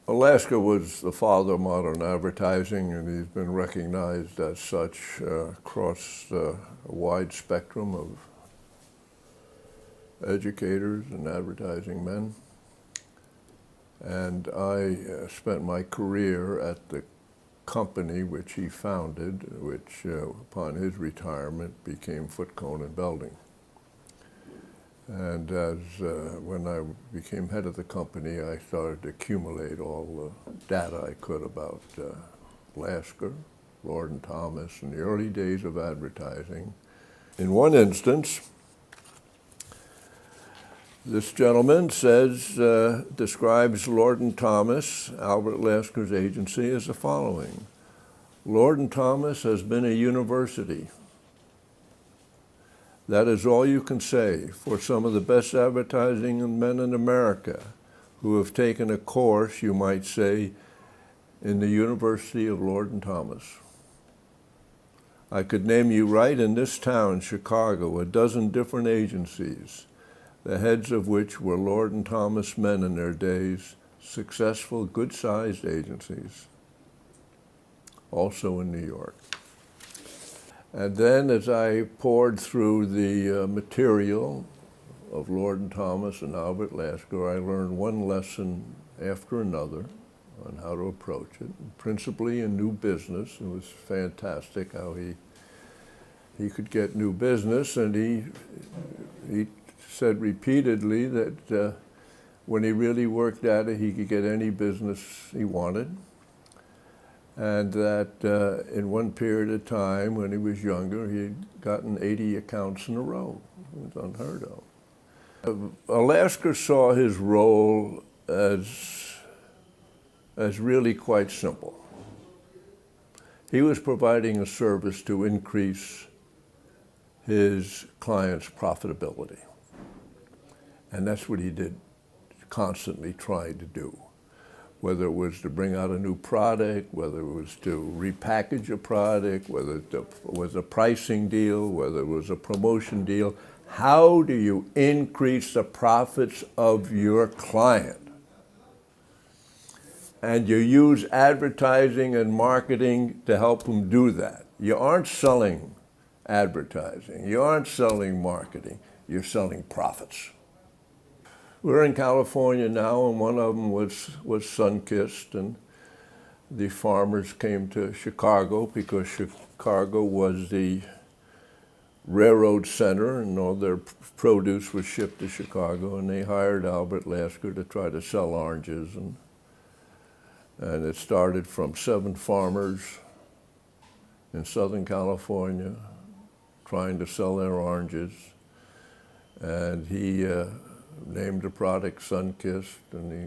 Alaska was the father of modern advertising, and he's been recognized as such across a wide spectrum of educators and advertising men. And I spent my career at the company which he founded, which upon his retirement became Foote Cone and Belding. And when I became head of the company, I started to accumulate all the data I could about Lasker, Lord & Thomas, in the early days of advertising. In one instance, this gentleman describes Lord & Thomas, Albert Lasker's agency, as the following. Lord & Thomas has been a university. That is all you can say for some of the best advertising men in America who have taken a course, you might say, in the University of Lord & Thomas. I could name you right in this town, Chicago, a dozen different agencies, the heads of which were Lord & Thomas men in their days, successful, good-sized agencies, also in New York. And then as I poured through the material of Lord & Thomas and Albert Lasker, I learned one lesson after another on how to approach it, principally in new business. It was fantastic how he could get new business, and he said repeatedly that when he really worked at it, he could get any business he wanted. And that in one period of time, when he was younger, he'd gotten 80 accounts in a row. It was unheard of. Lasker saw his role as really quite simple. He was providing a service to increase his client's profitability. And that's what he did, constantly tried to do. Whether it was to bring out a new product, whether it was to repackage a product, whether it was a pricing deal, whether it was a promotion deal. How do you increase the profits of your client? And you use advertising and marketing to help them do that. You aren't selling advertising, you aren't selling marketing, you're selling profits. We're in California now, and one of them was Sunkist, and the farmers came to Chicago because Chicago was the railroad center, and all their produce was shipped to Chicago, and they hired Albert Lasker to try to sell oranges, and it started from 7 farmers in Southern California trying to sell their oranges, and he named the product Sunkist, and he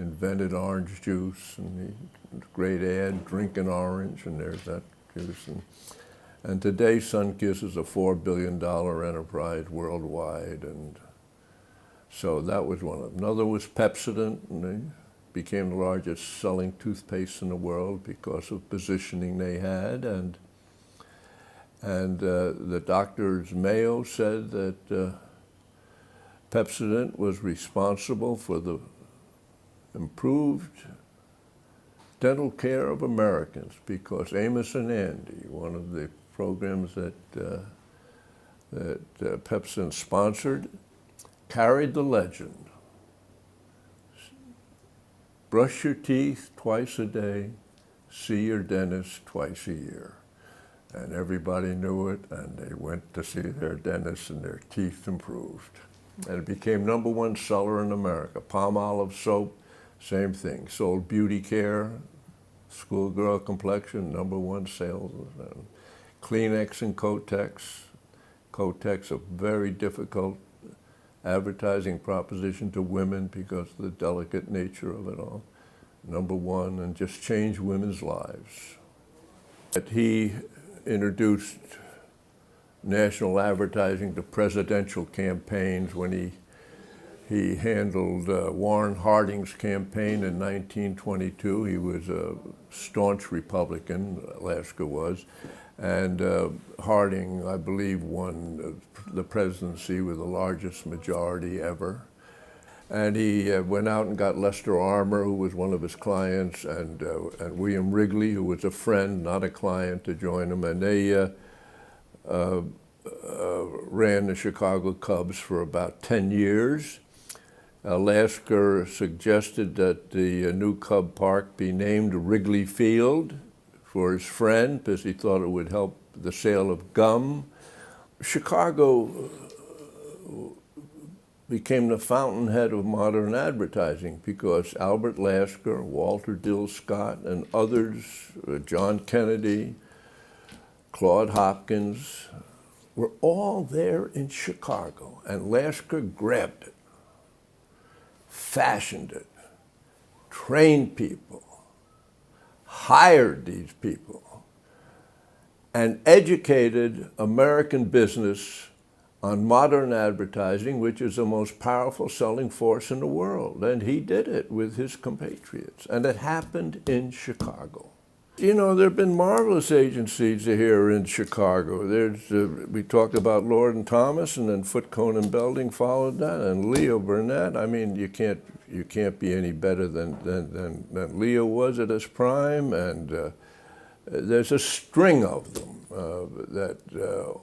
invented orange juice, and he great ad, drink an orange, and there's that juice. And today Sunkist is a $4 billion enterprise worldwide, and so that was one of them. Another was Pepsodent, and they became the largest selling toothpaste in the world because of positioning they had, and the doctors Mayo said that Pepsodent was responsible for the improved dental care of Americans because Amos and Andy, one of the programs that Pepsodent sponsored, carried the legend. Brush your teeth twice a day, see your dentist twice a year. And everybody knew it, and they went to see their dentist, and their teeth improved. And it became #1 seller in America. Palmolive soap, same thing. Sold beauty care, schoolgirl complexion, #1 sales. Kleenex and Kotex. Kotex, a very difficult advertising proposition to women because of the delicate nature of it all. #1, and just changed women's lives. He introduced national advertising to presidential campaigns when he handled Warren Harding's campaign in 1922. He was a staunch Republican, Lasker was, and Harding, I believe, won the presidency with the largest majority ever. And he went out and got Lester Armour, who was one of his clients, and William Wrigley, who was a friend, not a client, to join him. And they ran the Chicago Cubs for about 10 years. Lasker suggested that the new Cub Park be named Wrigley Field for his friend, because he thought it would help the sale of gum. Chicago became the fountainhead of modern advertising because Albert Lasker, Walter Dill Scott, and others, John Kennedy, Claude Hopkins, were all there in Chicago. And Lasker grabbed it, fashioned it, trained people, hired these people, and educated American business on modern advertising, which is the most powerful selling force in the world. And he did it with his compatriots. And it happened in Chicago. You know, there have been marvelous agencies here in Chicago. We talked about Lord and Thomas, and then Foote, Cone and Belding followed that, and Leo Burnett. I mean, you can't be any better than Leo was at his prime, and there's a string of them that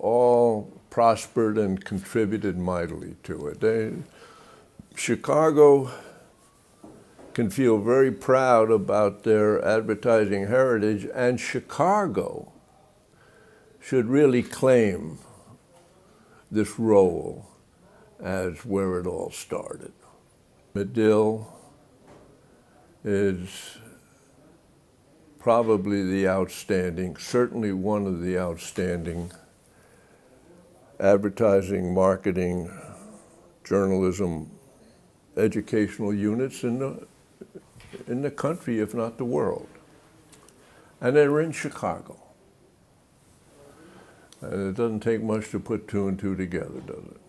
all prospered and contributed mightily to it. Chicago can feel very proud about their advertising heritage, and Chicago should really claim this role as where it all started. Medill is probably the outstanding, certainly one of the outstanding advertising, marketing, journalism, educational units in the country, if not the world. And they're in Chicago. And it doesn't take much to put two and two together, does it?